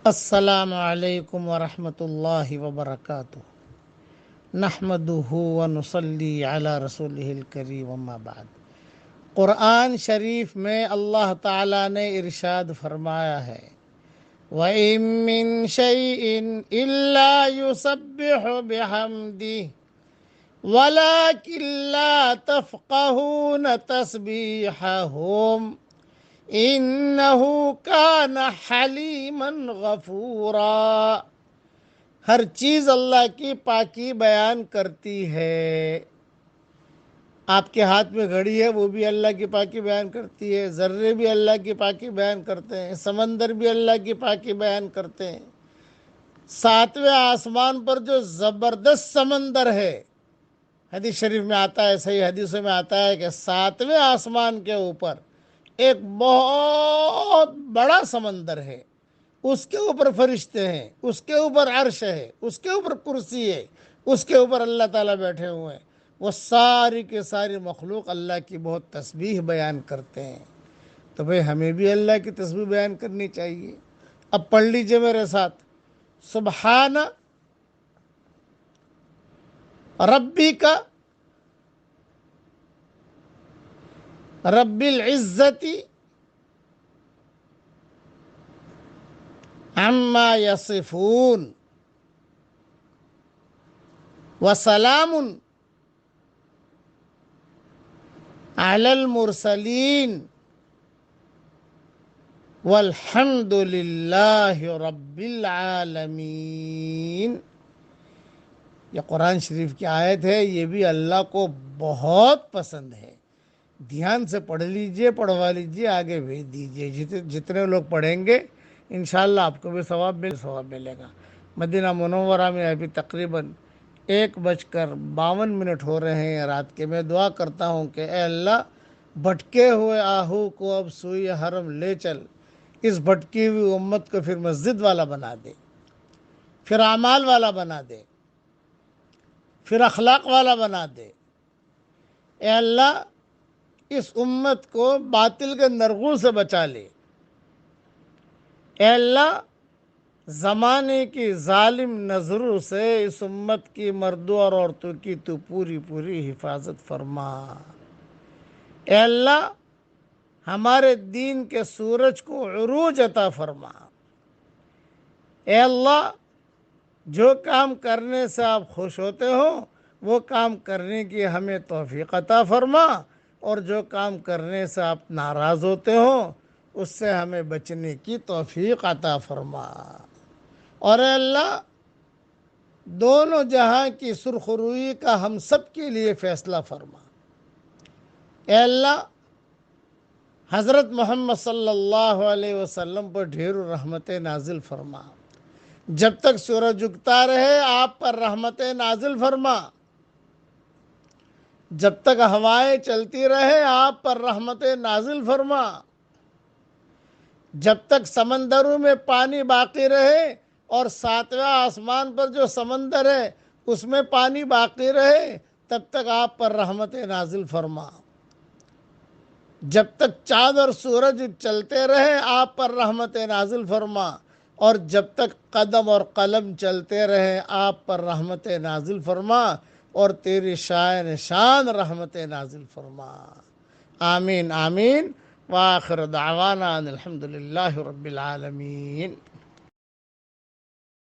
السلام علیکم ورحمۃ اللہ وبرکاتہ۔ نحمدہ ونصلی علی رسولہ الکریم، اما بعد۔ قرآن شریف میں اللہ تعالیٰ نے ارشاد فرمایا ہے، وَإِن مِّن شَيْءٍ إِلَّا يُسَبِّحُ بِحَمْدِهِ وَلَٰكِن لَّا تَفْقَهُونَ تَسْبِيحَهُمْ إِنَّهُ كَانَ حَلِيمًا غَفُورًا۔ ہر چیز اللہ کی پاکی بیان کرتی ہے۔ آپ کے ہاتھ میں گھڑی ہے، وہ بھی اللہ کی پاکی بیان کرتی ہے۔ ذرے بھی اللہ کی پاکی بیان کرتے ہیں۔ سمندر بھی اللہ کی پاکی بیان کرتے ہیں۔ ساتویں آسمان پر جو زبردست سمندر ہے، حدیث شریف میں آتا ہے، صحیح حدیثوں میں آتا ہے کہ ساتویں آسمان کے اوپر ایک بہت بڑا سمندر ہے، اس کے اوپر فرشتے ہیں، اس کے اوپر عرش ہے، اس کے اوپر کرسی ہے، اس کے اوپر اللہ تعالیٰ بیٹھے ہوئے ہیں۔ وہ ساری کے ساری مخلوق اللہ کی بہت تسبیح بیان کرتے ہیں۔ تو بھئی ہمیں بھی اللہ کی تسبیح بیان کرنی چاہیے۔ اب پڑھ لیجئے میرے ساتھ، سبحان ربی کا رب العزتی عما یصفون وسلام علی المرسلین والحمد للہ رب العالمین۔ یہ قرآن شریف کی آیت ہے، یہ بھی اللہ کو بہت پسند ہے۔ دھیان سے پڑھ لیجئے، پڑھوا لیجئے، آگے بھیج دیجئے۔ جتنے لوگ پڑھیں گے انشاءاللہ آپ کو بھی ثواب ملے گا۔ مدینہ منورہ میں ابھی تقریباً 1:52 ہو رہے ہیں رات کے۔ میں دعا کرتا ہوں کہ اے اللہ، بھٹکے ہوئے آہو کو اب سوئی حرم لے چل۔ اس بھٹکی ہوئی امت کو پھر مسجد والا بنا دے، پھر اعمال والا بنا دے، پھر اخلاق والا بنا دے۔ اے اللہ، اس امت کو باطل کے نرغوں سے بچا لے۔ اے اللہ، زمانے کی ظالم نظروں سے اس امت کی مردوں اور عورتوں کی تو پوری پوری حفاظت فرما۔ اے اللہ، ہمارے دین کے سورج کو عروج عطا فرما۔ اے اللہ، جو کام کرنے سے آپ خوش ہوتے ہو وہ کام کرنے کی ہمیں توفیق عطا فرما، اور جو کام کرنے سے آپ ناراض ہوتے ہو اس سے ہمیں بچنے کی توفیق عطا فرما۔ اور اے اللہ، دونوں جہاں کی سرخ روئی کا ہم سب کے لیے فیصلہ فرما۔ اے اللہ، حضرت محمد صلی اللہ علیہ وسلم پر ڈھیر رحمتیں نازل فرما۔ جب تک سورج اگتا رہے آپ پر رحمتیں نازل فرما۔ جب تک ہوائیں چلتی رہے آپ پر رحمتیں نازل فرما۔ جب تک سمندروں میں پانی باقی رہے اور ساتویں آسمان پر جو سمندر ہے اس میں پانی باقی رہے، تب تک آپ پر رحمتیں نازل فرما۔ جب تک چاند اور سورج چلتے رہے آپ پر رحمتیں نازل فرما، اور جب تک قدم اور قلم چلتے رہے آپ پر رحمتیں نازل فرما، اور تیری شان رحمتیں نازل فرما۔ آمین آمین۔ وآخر دعوانا ان الحمد للہ رب العالمین۔